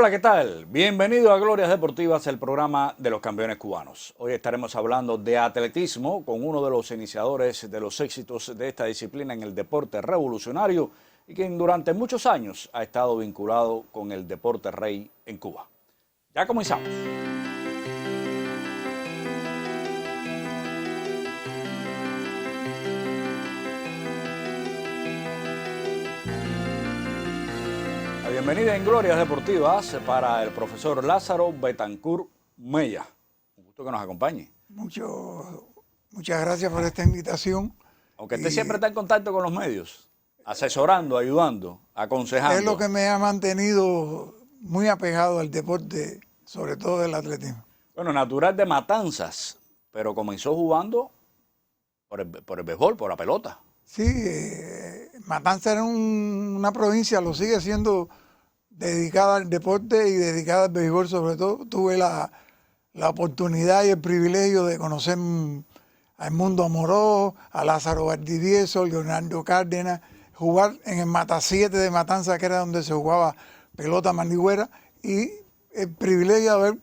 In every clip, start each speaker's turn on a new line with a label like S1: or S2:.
S1: Hola, ¿qué tal? Bienvenido a Glorias Deportivas, el programa de los campeones cubanos. Hoy estaremos hablando de atletismo con uno de los iniciadores de los éxitos de esta disciplina en el deporte revolucionario y quien durante muchos años ha estado vinculado con el deporte rey en Cuba. Ya comenzamos. La bienvenida en Glorias Deportivas para el profesor Lázaro Betancourt Mella. Un gusto que nos acompañe.
S2: Muchas gracias por esta invitación.
S1: Aunque usted siempre está en contacto con los medios, asesorando, ayudando, aconsejando.
S2: Es lo que me ha mantenido muy apegado al deporte, sobre todo el atletismo.
S1: Bueno, natural de Matanzas, pero comenzó jugando por el béisbol, por la pelota.
S2: Sí, Matanzas era una provincia, lo sigue siendo, dedicada al deporte y dedicada al béisbol sobre todo. Tuve la oportunidad y el privilegio de conocer a Edmundo Amoró, a Lázaro Valdivieso, a Leonardo Cárdenas, jugar en el Mata 7 de Matanzas, que era donde se jugaba pelota manigüera, y el privilegio de haber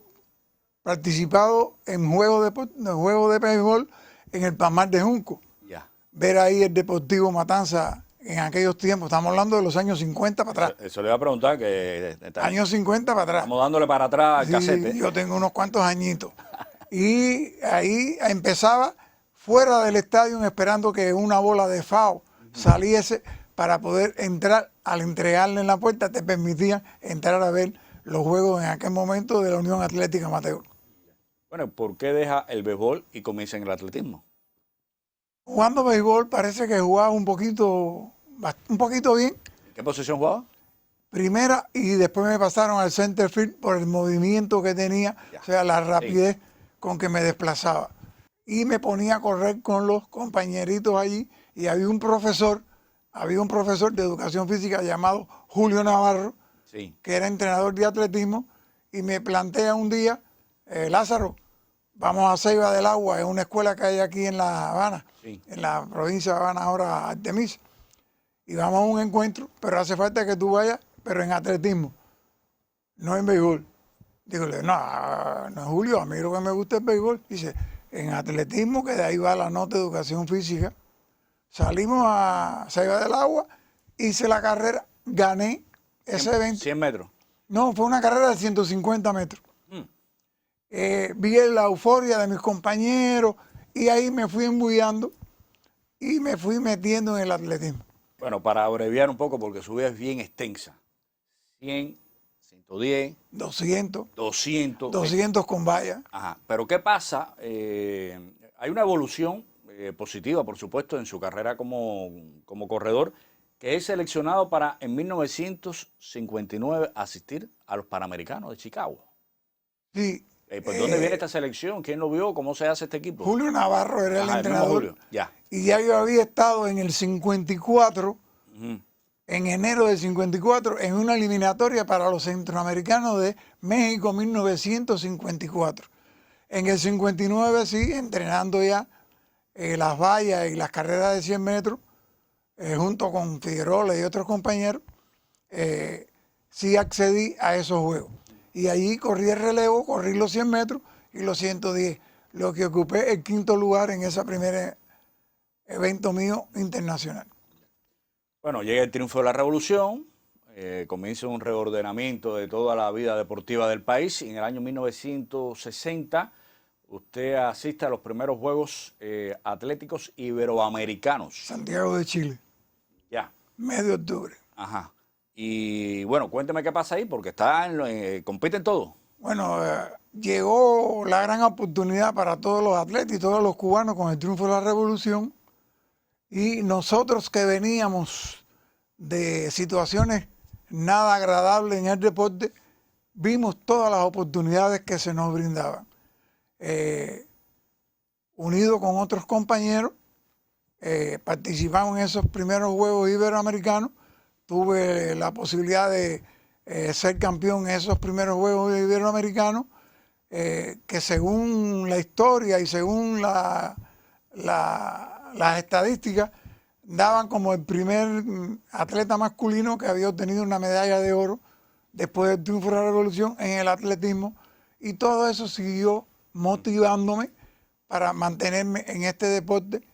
S2: participado en juegos de béisbol en el Palmar de Junco.
S1: Ya.
S2: Ver ahí el Deportivo Matanzas en aquellos tiempos, estamos hablando de los años 50 para atrás.
S1: Eso le iba a preguntar, que
S2: Años 50 para atrás.
S1: Estamos dándole para atrás al casete.
S2: Yo tengo unos cuantos añitos. Y ahí empezaba fuera del estadio esperando que una bola de FAO saliese para poder entrar. Al entregarle en la puerta te permitían entrar a ver los juegos en aquel momento de la Unión Atlética Amateur.
S1: Bueno, ¿por qué deja el béisbol y comienza en el atletismo?
S2: Jugando béisbol parece que jugaba un poquito bien.
S1: ¿En qué posición jugaba?
S2: Primera, y después me pasaron al center field por el movimiento que tenía, o sea, la rapidez con que me desplazaba. Y me ponía a correr con los compañeritos allí, y había un profesor de educación física llamado Julio Navarro, que era entrenador de atletismo, y me plantea un día, Lázaro, vamos a Ceiba del Agua, es una escuela que hay aquí en La Habana, en la provincia de Habana, ahora Artemisa, y vamos a un encuentro, pero hace falta que tú vayas, pero en atletismo, no en béisbol. Dígole, no, Julio, a mí lo que me gusta es béisbol. Dice, en atletismo, que de ahí va la nota de educación física. Salimos a Ceiba del Agua, hice la carrera, gané ese evento.
S1: 100 metros.
S2: No, fue una carrera de 150 metros. Vi la euforia de mis compañeros y ahí me fui embullando y me fui metiendo en el atletismo.
S1: Bueno, para abreviar un poco, porque su vida es bien extensa. 100, 110,
S2: 200.
S1: 200.
S2: 200 con valla.
S1: Ajá. Pero ¿qué pasa? Hay una evolución positiva, por supuesto, en su carrera como corredor, que es seleccionado para en 1959 asistir a los Panamericanos de Chicago.
S2: Sí.
S1: ¿Por dónde viene esta selección? ¿Quién lo vio? ¿Cómo se hace este equipo?
S2: Julio Navarro era el entrenador.
S1: Julio. Ya.
S2: Y ya yo había estado en el 54, en enero del 54, en una eliminatoria para los centroamericanos de México 1954. En el 59 sí, entrenando ya las vallas y las carreras de 100 metros, junto con Figueroa y otros compañeros, sí accedí a esos juegos. Y allí corrí el relevo, corrí los 100 metros y los 110, lo que ocupé el quinto lugar en ese primer evento mío internacional.
S1: Bueno, llega el triunfo de la revolución, comienza un reordenamiento de toda la vida deportiva del país y en el año 1960 usted asiste a los primeros Juegos Atléticos Iberoamericanos.
S2: Santiago de Chile.
S1: Ya.
S2: Mes de octubre.
S1: Ajá. Y bueno, cuénteme qué pasa ahí, porque compite en todo.
S2: Bueno, llegó la gran oportunidad para todos los atletas y todos los cubanos con el triunfo de la revolución. Y nosotros que veníamos de situaciones nada agradables en el deporte, vimos todas las oportunidades que se nos brindaban. Unido con otros compañeros, participamos en esos primeros Juegos Iberoamericanos. Tuve la posibilidad de ser campeón en esos primeros Juegos Iberoamericanos, que según la historia y según las estadísticas, daban como el primer atleta masculino que había obtenido una medalla de oro después del triunfo de la revolución en el atletismo, y todo eso siguió motivándome para mantenerme en este deporte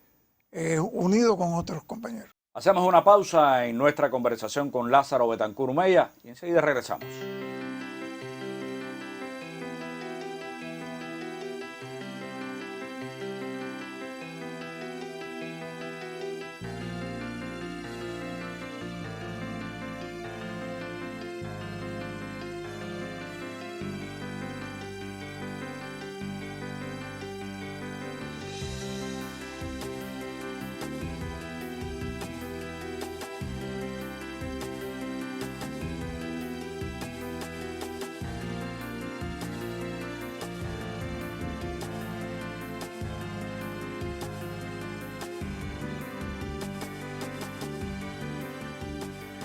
S2: unido con otros compañeros.
S1: Hacemos una pausa en nuestra conversación con Lázaro Betancur Mella y enseguida regresamos.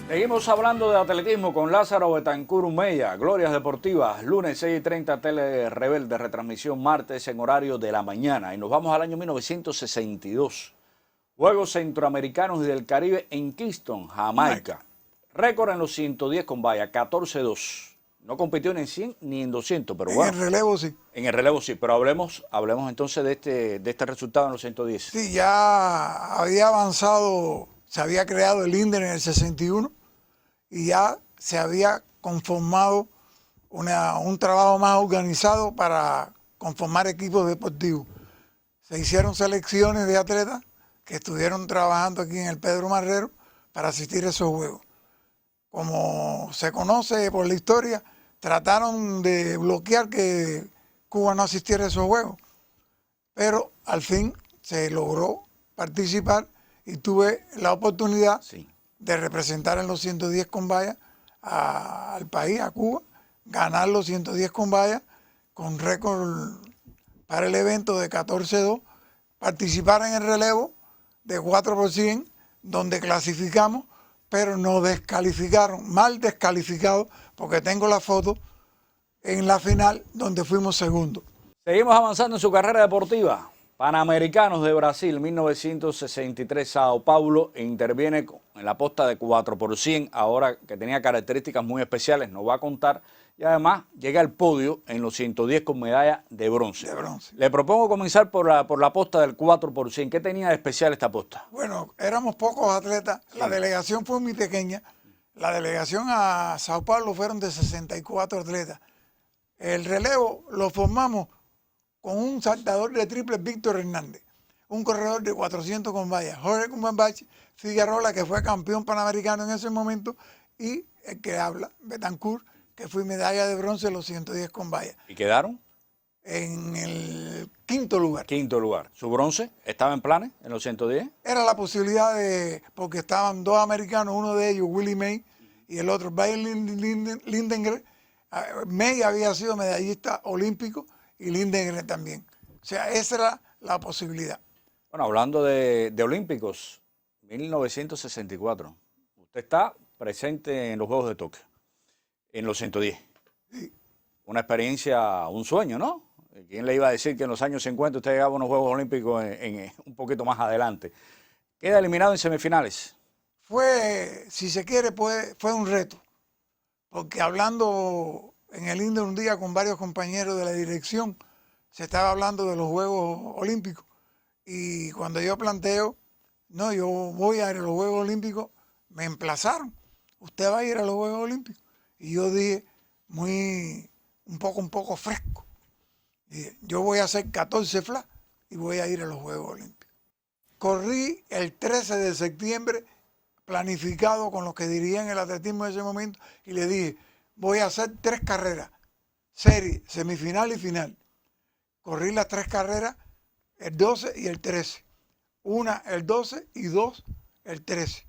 S1: Seguimos hablando de atletismo con Lázaro Betancur Mella, Glorias Deportivas, lunes 6:30, Tele Rebelde, retransmisión martes en horario de la mañana. Y nos vamos al año 1962. Juegos Centroamericanos y del Caribe en Kingston, Jamaica. Récord en los 110 con valla, 14-2. No compitió ni en 100 ni en 200, pero bueno.
S2: En el relevo sí.
S1: En el relevo sí, pero hablemos entonces de este resultado en los 110.
S2: Sí, ya había avanzado, se había creado el INDER en el 61 y ya se había conformado un trabajo más organizado para conformar equipos deportivos. Se hicieron selecciones de atletas que estuvieron trabajando aquí en el Pedro Marrero para asistir a esos juegos. Como se conoce por la historia, trataron de bloquear que Cuba no asistiera a esos juegos, pero al fin se logró participar y tuve la oportunidad de representar en los 110 con valla al país, a Cuba, ganar los 110 con valla con récord para el evento de 14-2, participar en el relevo de 4x100, donde clasificamos, pero nos descalificaron, mal descalificados, porque tengo la foto en la final donde fuimos segundos.
S1: Seguimos avanzando en su carrera deportiva. Panamericanos de Brasil, 1963, Sao Paulo, interviene en la posta de 4x100, ahora que tenía características muy especiales, nos va a contar, y además llega al podio en los 110 con medalla de bronce. Le propongo comenzar por la posta del 4x100. ¿Qué tenía de especial esta posta?
S2: Bueno, éramos pocos atletas, la delegación fue muy pequeña, la delegación a Sao Paulo fueron de 64 atletas. El relevo lo formamos con un saltador de triple, Víctor Hernández, un corredor de 400 con vallas, Jorge Cumbambache Figueroa, que fue campeón panamericano en ese momento, y el que habla, Betancur, que fue medalla de bronce en los 110 con vallas.
S1: ¿Y quedaron?
S2: En el quinto lugar.
S1: Quinto lugar. ¿Su bronce estaba en planes en los 110?
S2: Era la posibilidad porque estaban dos americanos, uno de ellos, Willie May, y el otro, Bailey Lindengren. May había sido medallista olímpico y Lindengren también. O sea, esa era la posibilidad.
S1: Bueno, hablando de olímpicos, 1964. Usted está presente en los Juegos de Tokio, en los 110.
S2: Sí.
S1: Una experiencia, un sueño, ¿no? ¿Quién le iba a decir que en los años 50 usted llegaba a unos Juegos Olímpicos un poquito más adelante? Queda eliminado en semifinales.
S2: Fue, si se quiere, fue un reto. Porque hablando en el INDER un día con varios compañeros de la dirección, se estaba hablando de los Juegos Olímpicos. Y cuando yo planteo, no, yo voy a ir a los Juegos Olímpicos, me emplazaron. Usted va a ir a los Juegos Olímpicos. Y yo dije, un poco fresco. Dije, yo voy a hacer 14 flat y voy a ir a los Juegos Olímpicos. Corrí el 13 de septiembre, planificado con los que dirigían el atletismo en ese momento, y le dije, voy a hacer 3 carreras, serie, semifinal y final. Corrí las 3 carreras, el 12 y el 13. Una el 12 y 2 el 13.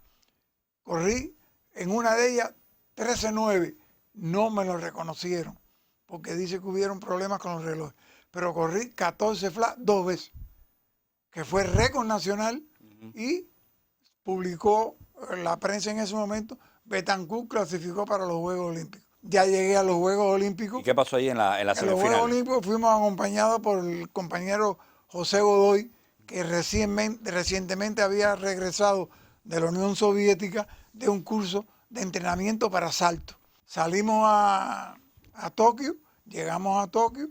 S2: Corrí en una de ellas 13-9. No me lo reconocieron, porque dice que hubieron problemas con los relojes. Pero corrí 14 flat 2 veces, que fue récord nacional, y publicó la prensa en ese momento, Betancur clasificó para los Juegos Olímpicos. Ya llegué a los Juegos Olímpicos.
S1: ¿Y qué pasó ahí en la semifinal?
S2: En los Juegos Olímpicos fuimos acompañados por el compañero José Godoy, que recientemente había regresado de la Unión Soviética de un curso de entrenamiento para salto. Salimos a Tokio, llegamos a Tokio,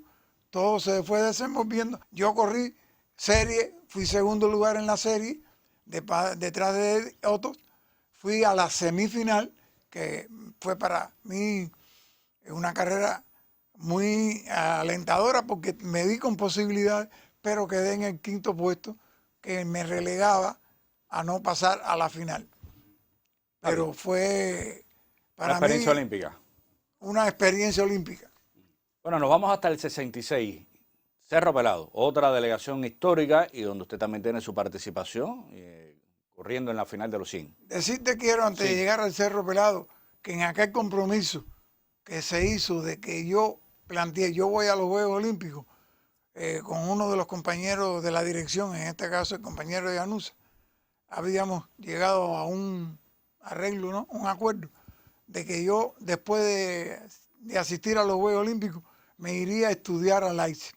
S2: todo se fue desenvolviendo. Yo corrí serie, fui segundo lugar en la serie, detrás de Otto. Fui a la semifinal, que fue para mí una carrera muy alentadora porque me di con posibilidades, pero quedé en el quinto puesto, que me relegaba a no pasar a la final. Pero fue para
S1: una experiencia
S2: mí
S1: olímpica.
S2: una experiencia olímpica.
S1: Bueno, nos vamos hasta el 66. Cerro Pelado, otra delegación histórica y donde usted también tiene su participación, corriendo en la final de los 100.
S2: Decirte quiero, antes
S1: Sí.
S2: de llegar al Cerro Pelado, que en aquel compromiso que se hizo de que yo planteé, yo voy a los Juegos Olímpicos, con uno de los compañeros de la dirección, en este caso el compañero de Anusa, habíamos llegado a un arreglo, ¿no? Un acuerdo, de que yo, después de asistir a los Juegos Olímpicos, me iría a estudiar a Leipzig.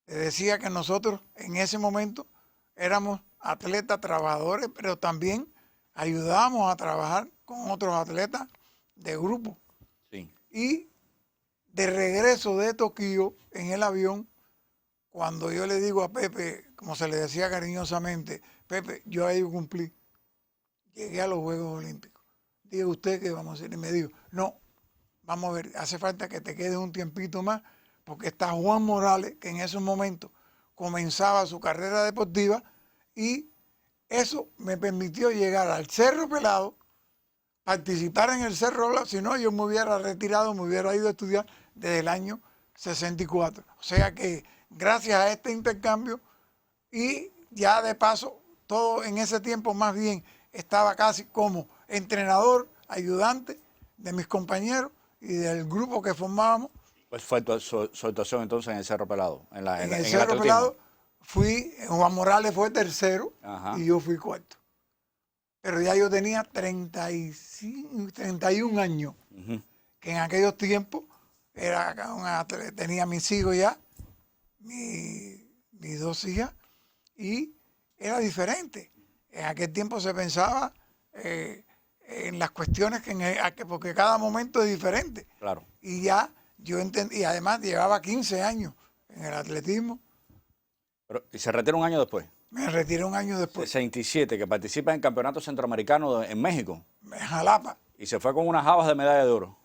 S2: Te decía que nosotros en ese momento éramos atletas trabajadores, pero también ayudábamos a trabajar con otros atletas de grupo.
S1: Sí.
S2: Y de regreso de Tokio en el avión, cuando yo le digo a Pepe, como se le decía cariñosamente, Pepe, yo ahí cumplí, llegué a los Juegos Olímpicos. Diga usted que vamos a hacer. Y me dijo, no, vamos a ver, hace falta que te quedes un tiempito más, porque está Juan Morales, que en esos momentos comenzaba su carrera deportiva, y eso me permitió llegar al Cerro Pelado, participar en el Cerro Pelado. Si no, yo me hubiera retirado, me hubiera ido a estudiar desde el año 64. O sea que gracias a este intercambio, y ya de paso, todo en ese tiempo más bien estaba casi como entrenador, ayudante de mis compañeros y del grupo que formábamos.
S1: Pues fue su actuación entonces en el Cerro Pelado, en
S2: En el
S1: el
S2: Cerro
S1: atletismo.
S2: Pelado Juan Morales fue tercero.
S1: Ajá.
S2: Y yo fui cuarto. Pero ya yo tenía 35, 31 años, que en aquellos tiempos tenía mis hijos ya, mis dos hijas, y era diferente. En aquel tiempo se pensaba en las cuestiones porque cada momento es diferente.
S1: Claro.
S2: Y ya yo entendí, y además llevaba 15 años en el atletismo.
S1: Y se retira un año después.
S2: Me retiré un año después.
S1: 67, que participa en el Campeonato Centroamericano en México.
S2: En Jalapa.
S1: Y se fue con unas habas de medalla de oro.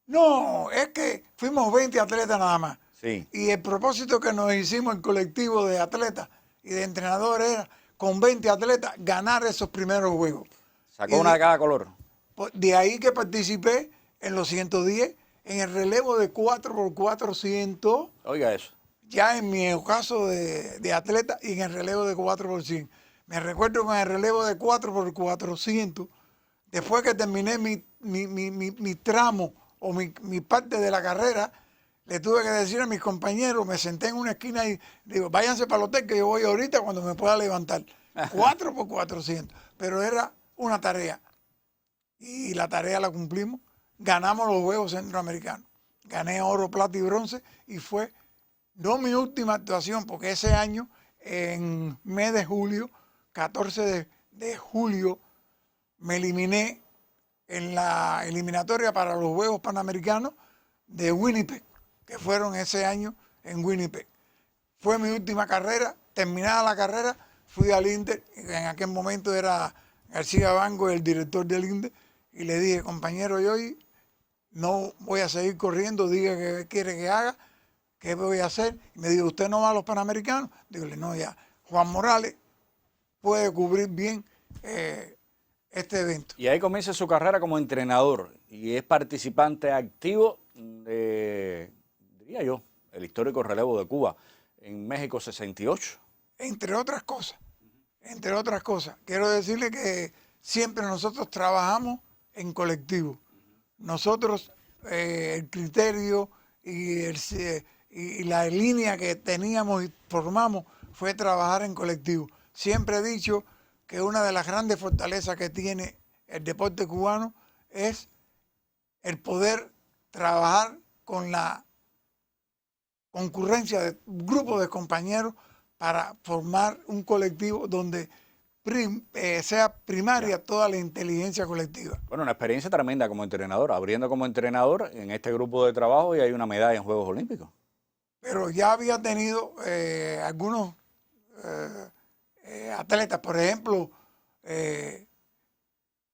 S2: No, es que fuimos 20 atletas nada más.
S1: Sí.
S2: Y el propósito que nos hicimos en colectivo de atletas y de entrenadores era, con 20 atletas, ganar esos primeros juegos.
S1: Sacó
S2: Y
S1: una de cada color.
S2: De ahí que participé en los 110, en el relevo de 4x400.
S1: Oiga eso.
S2: Ya en mi caso de atleta, y en el relevo de 4x100. Me recuerdo que en el relevo de 4x400, después que terminé mi tramo o mi parte de la carrera, le tuve que decir a mis compañeros, me senté en una esquina y digo, váyanse para el hotel que yo voy ahorita cuando me pueda levantar. 4x400. Pero era una tarea. Y la tarea la cumplimos. Ganamos los Juegos Centroamericanos. Gané oro, plata y bronce, y fue no mi última actuación, porque ese año, en mes de julio, 14 de julio, me eliminé en la eliminatoria para los Juegos Panamericanos de Winnipeg, que fueron ese año en Winnipeg. Fue mi última carrera. Terminada la carrera, fui al INDE, en aquel momento era García Bango, el director del INDE, y le dije, compañero, yo hoy no voy a seguir corriendo, diga qué quiere que haga, qué voy a hacer. Y me dijo, ¿usted no va a los Panamericanos? Digo, no, ya. Juan Morales puede cubrir bien este evento.
S1: Y ahí comienza su carrera como entrenador y es participante activo de, diría yo, el histórico relevo de Cuba en México 68.
S2: Entre otras cosas, quiero decirle que siempre nosotros trabajamos en colectivo. Nosotros, el criterio y la línea que teníamos y formamos fue trabajar en colectivo. Siempre he dicho que una de las grandes fortalezas que tiene el deporte cubano es el poder trabajar con la concurrencia de grupos de compañeros para formar un colectivo donde sea primaria toda la inteligencia colectiva.
S1: Bueno, una experiencia tremenda como entrenador, abriendo como entrenador en este grupo de trabajo y hay una medalla en Juegos Olímpicos.
S2: Pero ya había tenido algunos atletas, por ejemplo,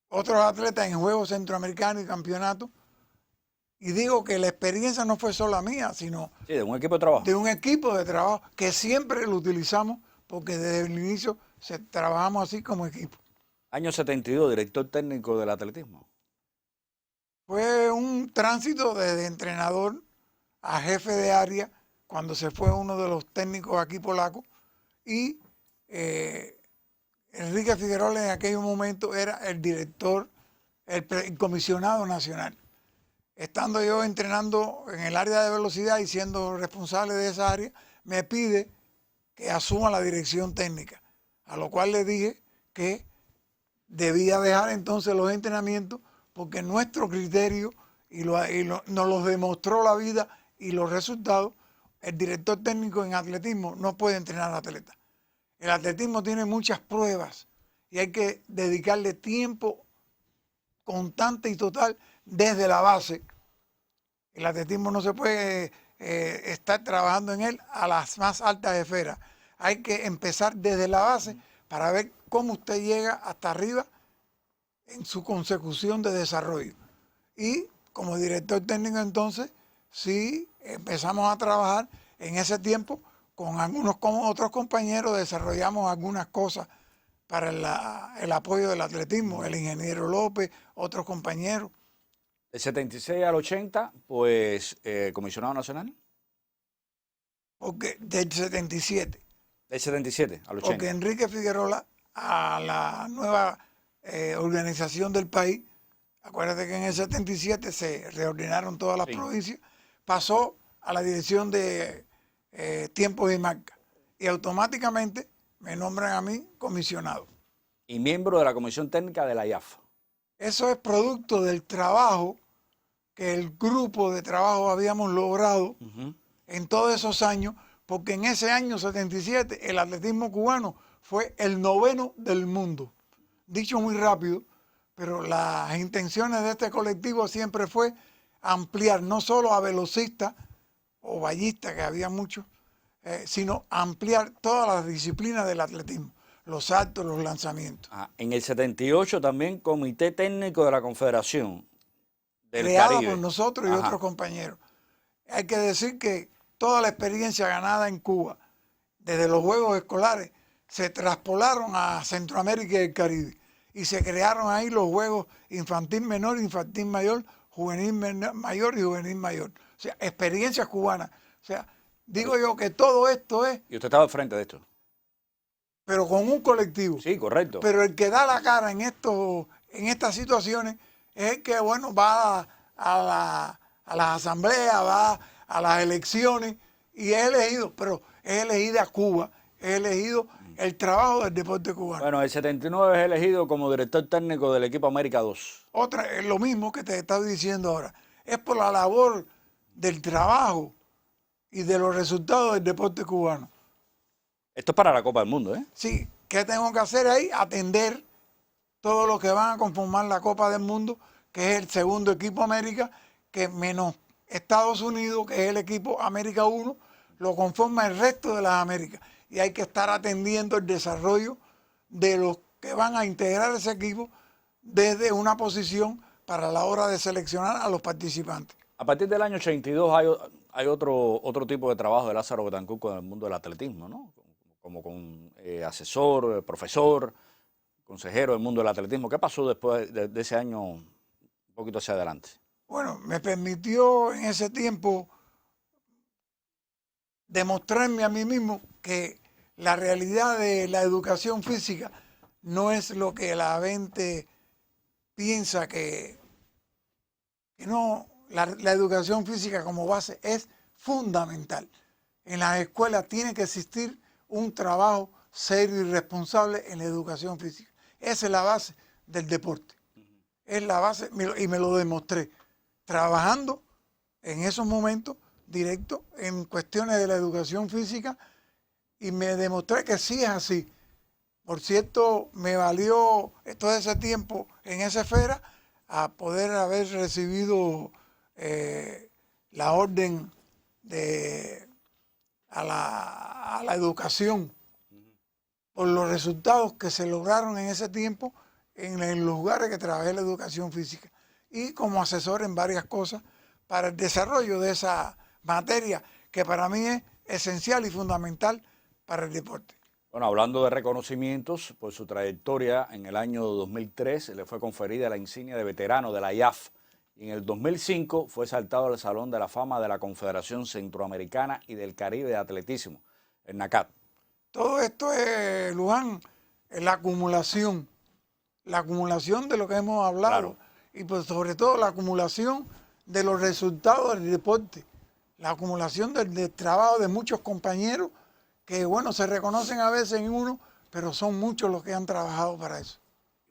S2: otros atletas en Juegos Centroamericanos y campeonatos. Y digo que la experiencia no fue solo mía, sino
S1: Sí, de un equipo de trabajo.
S2: de un equipo de trabajo que siempre lo utilizamos porque desde el inicio trabajamos así como equipo.
S1: Año 72, director técnico del atletismo.
S2: Fue un tránsito desde entrenador a jefe de área cuando se fue uno de los técnicos aquí polacos y Enrique Figueroa en aquel momento era el director, el comisionado nacional. Estando yo entrenando en el área de velocidad y siendo responsable de esa área, me pide que asuma la dirección técnica, a lo cual le dije que debía dejar entonces los entrenamientos porque nuestro criterio nos lo demostró la vida y los resultados, el director técnico en atletismo no puede entrenar atletas. El atletismo tiene muchas pruebas y hay que dedicarle tiempo constante y total desde la base. El atletismo no se puede estar trabajando en él a las más altas esferas. Hay que empezar desde la base para ver cómo usted llega hasta arriba en su consecución de desarrollo. Y como director técnico entonces, sí empezamos a trabajar en ese tiempo con otros compañeros, desarrollamos algunas cosas para el apoyo del atletismo, el ingeniero López, otros compañeros.
S1: Del 76 al 80, pues, comisionado nacional.
S2: Porque del 77.
S1: Del 77 al 80.
S2: Porque Enrique Figueroa a la nueva organización del país, acuérdate que en el 77 se reordenaron todas las provincias, pasó a la dirección de tiempos y marcas y automáticamente me nombran a mí comisionado.
S1: Y miembro de la comisión técnica de la IAF.
S2: Eso es producto del trabajo que el grupo de trabajo habíamos logrado en todos esos años, porque en ese año 77 el atletismo cubano fue el 9º del mundo. Dicho muy rápido, pero las intenciones de este colectivo siempre fue ampliar no solo a velocistas o ballistas, que había muchos, sino ampliar todas las disciplinas del atletismo, los saltos, los lanzamientos.
S1: En el 78 también Comité Técnico de la Confederación del
S2: Creada
S1: Caribe.
S2: por nosotros y otros compañeros. Hay que decir que toda la experiencia ganada en Cuba, desde los Juegos Escolares, se traspolaron a Centroamérica y el Caribe. Y se crearon ahí los Juegos Infantil Menor, Infantil Mayor, Juvenil Mayor y Juvenil Mayor. O sea, experiencias cubanas. O sea, digo yo que todo esto es...
S1: Y usted estaba al frente de esto.
S2: Pero con un colectivo.
S1: Sí, correcto.
S2: Pero el que da la cara en estas situaciones es el que, bueno, va a las asambleas, va a las elecciones y es elegido, pero es elegida Cuba, es elegido el trabajo del deporte cubano.
S1: Bueno, el 79 es elegido como director técnico del equipo América 2.
S2: Otra, es lo mismo que te estaba diciendo ahora, es por la labor del trabajo y de los resultados del deporte cubano.
S1: Esto es para la Copa del Mundo, ¿eh?
S2: Sí, ¿qué tengo que hacer ahí? Atender todo lo que van a conformar la Copa del Mundo, que es el segundo equipo América, que menos Estados Unidos, que es el equipo América 1, lo conforma el resto de las Américas. Y hay que estar atendiendo el desarrollo de los que van a integrar ese equipo desde una posición para la hora de seleccionar a los participantes.
S1: A partir del año 82 hay otro tipo de trabajo de Lázaro Betancourt con el mundo del atletismo, ¿no? Como con asesor, profesor, consejero del mundo del atletismo. ¿Qué pasó después de ese año un poquito hacia adelante?
S2: Bueno, me permitió en ese tiempo demostrarme a mí mismo que la realidad de la educación física no es lo que la gente piensa que no. La educación física como base es fundamental. En las escuelas tiene que existir un trabajo serio y responsable en la educación física. Esa es la base del deporte. Es la base, y me lo demostré, trabajando en esos momentos directos en cuestiones de la educación física, y me demostré que sí es así. Por cierto, me valió todo ese tiempo en esa esfera a poder haber recibido la orden a la educación por los resultados que se lograron en ese tiempo en los lugares que trabajé la educación física y como asesor en varias cosas para el desarrollo de esa materia que para mí es esencial y fundamental para el deporte.
S1: Bueno, hablando de reconocimientos, por su trayectoria, en el año 2003 le fue conferida la insignia de veterano de la IAF y en el 2005 fue saltado al Salón de la Fama de la Confederación Centroamericana y del Caribe de Atletismo, el NACAT.
S2: Todo esto es, Luján, la acumulación de lo que hemos hablado, claro, y pues sobre todo la acumulación de los resultados del deporte, la acumulación del trabajo de muchos compañeros que, bueno, se reconocen a veces en uno, pero son muchos los que han trabajado para eso.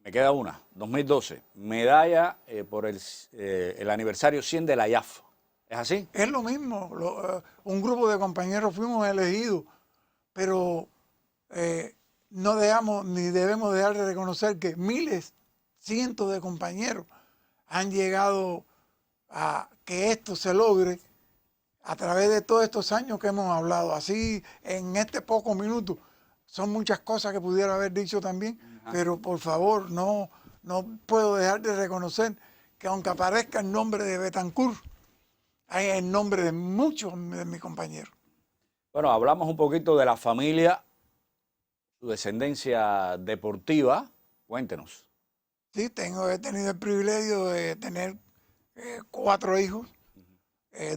S1: Me queda una, 2012, medalla por el aniversario 100 de la IAF. ¿Es así?
S2: Es lo mismo, un grupo de compañeros fuimos elegidos, pero no dejamos ni debemos dejar de reconocer que miles, cientos de compañeros han llegado a que esto se logre a través de todos estos años que hemos hablado. Así, en este poco minuto, son muchas cosas que pudiera haber dicho también, pero por favor, no puedo dejar de reconocer que aunque aparezca el nombre de Betancur, hay el nombre de muchos de mis compañeros.
S1: Bueno, hablamos un poquito de la familia, su descendencia deportiva. Cuéntenos.
S2: Sí, he tenido el privilegio de tener 4 hijos,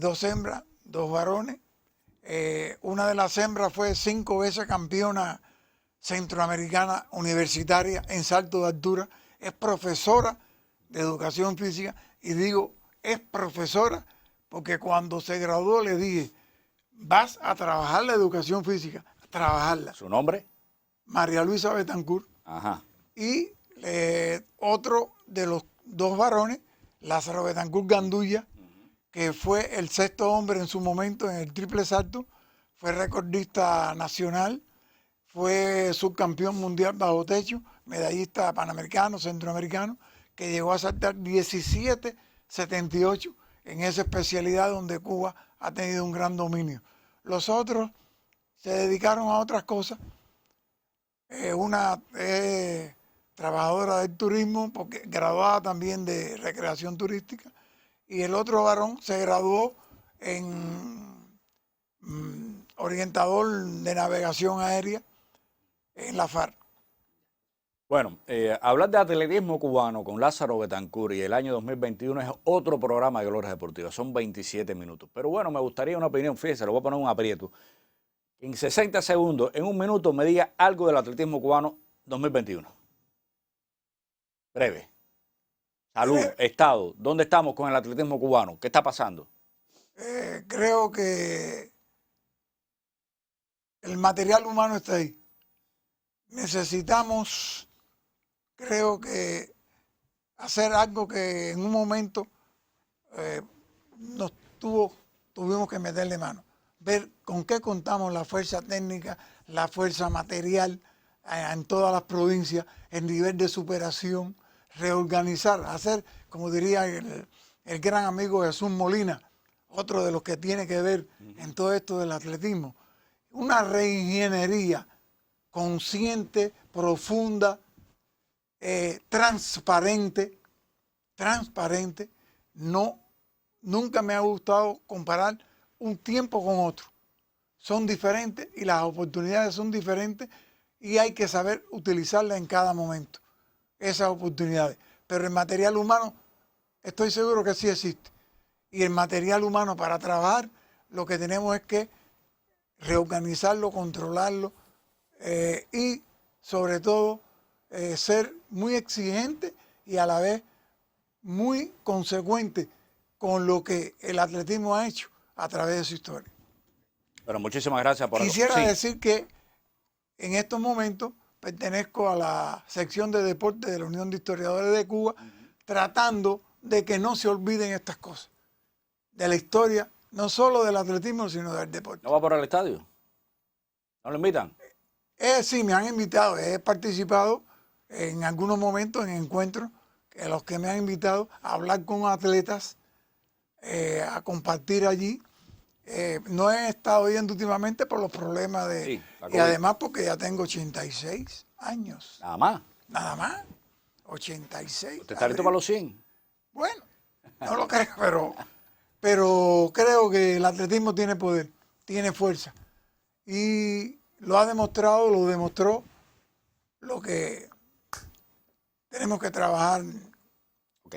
S2: 2 hembras, 2 varones. Una de las hembras fue 5 veces campeona centroamericana universitaria en salto de altura. Es profesora de educación física y digo, es profesora porque cuando se graduó le dije, vas a trabajar la educación física, a trabajarla.
S1: ¿Su nombre?
S2: María Luisa Betancur.
S1: Ajá.
S2: Y otro de los 2 varones, Lázaro Betancur Gandulla, que fue el 6º hombre en su momento en el triple salto, fue recordista nacional, fue subcampeón mundial bajo techo, medallista panamericano, centroamericano, que llegó a saltar 17.78 en esa especialidad donde Cuba ha tenido un gran dominio. Los otros se dedicaron a otras cosas. Una trabajadora del turismo, porque graduada también de recreación turística, y el otro varón se graduó en orientador de navegación aérea en la FARC.
S1: Bueno, hablar de atletismo cubano con Lázaro Betancur y el año 2021 es otro programa de Gloria Deportiva, son 27 minutos. Pero bueno, me gustaría una opinión, fíjese, lo voy a poner un aprieto. En 60 segundos, en un minuto, me diga algo del atletismo cubano 2021. Breve. Salud, estado, ¿dónde estamos con el atletismo cubano? ¿Qué está pasando?
S2: Creo que el material humano está ahí. Necesitamos, creo que, hacer algo que en un momento tuvimos que meterle mano. Ver con qué contamos la fuerza técnica, la fuerza material en todas las provincias, el nivel de superación, reorganizar, hacer, como diría el gran amigo Jesús Molina, otro de los que tiene que ver en todo esto del atletismo, una reingeniería consciente, profunda, transparente. Nunca me ha gustado comparar un tiempo con otro. Son diferentes y las oportunidades son diferentes y hay que saber utilizarlas en cada momento, esas oportunidades. Pero el material humano, estoy seguro que sí existe. Y el material humano para trabajar, lo que tenemos es que reorganizarlo, controlarlo y sobre todo ser muy exigente y a la vez muy consecuente con lo que el atletismo ha hecho a través de su historia.
S1: Bueno, muchísimas gracias por...
S2: Quisiera decir que en estos momentos pertenezco a la sección de deporte de la Unión de Historiadores de Cuba, tratando de que no se olviden estas cosas, de la historia, no solo del atletismo, sino del deporte.
S1: ¿No va por el estadio? ¿No lo invitan?
S2: Sí, me han invitado, he participado en algunos momentos en encuentros, que los que me han invitado a hablar con atletas, a compartir allí. No he estado yendo últimamente por los problemas de...
S1: Sí, la
S2: y
S1: COVID.
S2: además porque ya tengo 86 años.
S1: Nada más.
S2: Nada más. 86.
S1: ¿Usted está listo para los 100?
S2: Bueno, no lo creo, pero creo que el atletismo tiene poder, tiene fuerza. Y lo ha demostrado, lo demostró, lo que tenemos que trabajar.
S1: Ok.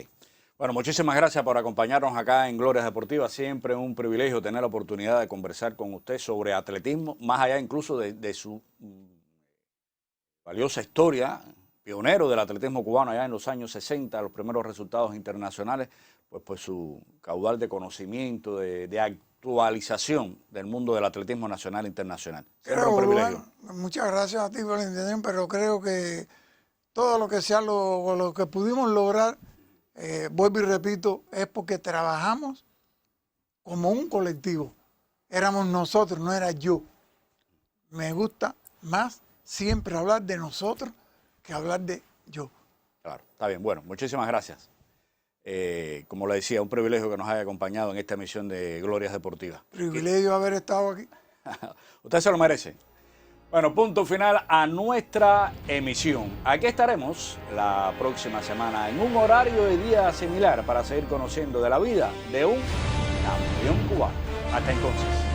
S1: Bueno, muchísimas gracias por acompañarnos acá en Glorias Deportivas. Siempre un privilegio tener la oportunidad de conversar con usted sobre atletismo, más allá incluso de su valiosa historia, pionero del atletismo cubano allá en los años 60, los primeros resultados internacionales, pues su caudal de conocimiento, de actualización del mundo del atletismo nacional e internacional. Siempre un privilegio.
S2: Muchas gracias a ti por la invitación, pero creo que todo lo que sea lo que pudimos lograr, vuelvo y repito, es porque trabajamos como un colectivo. Éramos nosotros, no era yo. Me gusta más siempre hablar de nosotros que hablar de yo.
S1: Claro, está bien. Bueno, muchísimas gracias. Como le decía, un privilegio que nos haya acompañado en esta emisión de Glorias Deportivas.
S2: Privilegio haber estado aquí.
S1: Usted se lo merece. Bueno, punto final a nuestra emisión. Aquí estaremos la próxima semana en un horario y día similar para seguir conociendo de la vida de un campeón cubano. Hasta entonces.